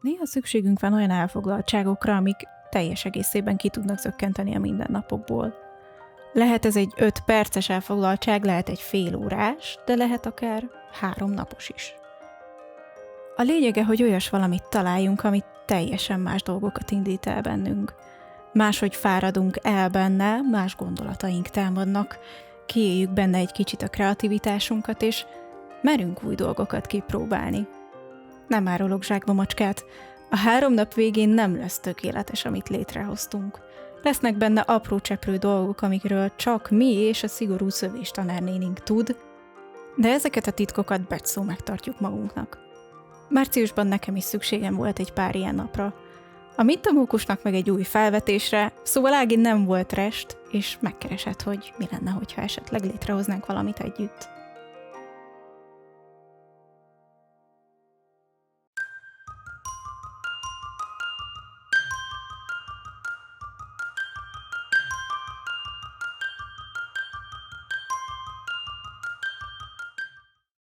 Néha szükségünk van olyan elfoglaltságokra, amik teljes egészében ki tudnak zökkenteni a mindennapokból. Lehet ez egy 5 perces elfoglaltság, lehet egy fél órás, de lehet akár 3 napos is. A lényege, hogy olyas valamit találjunk, amit teljesen más dolgokat indít el bennünk. Máshogy fáradunk el benne, más gondolataink támadnak, kiéljük benne egy kicsit a kreativitásunkat, és merünk új dolgokat kipróbálni. Nem árulok zsákba macskát, a 3 nap végén nem lesz tökéletes, amit létrehoztunk. Lesznek benne apró cseprő dolgok, amikről csak mi és a szigorú szövéstanárnénink tud, de ezeket a titkokat becsszó megtartjuk magunknak. Márciusban nekem is szükségem volt egy pár ilyen napra. A mintamókusnak meg egy új felvetésre, szóval Ági nem volt rest, és megkeresett, hogy mi lenne, hogyha esetleg létrehoznánk valamit együtt.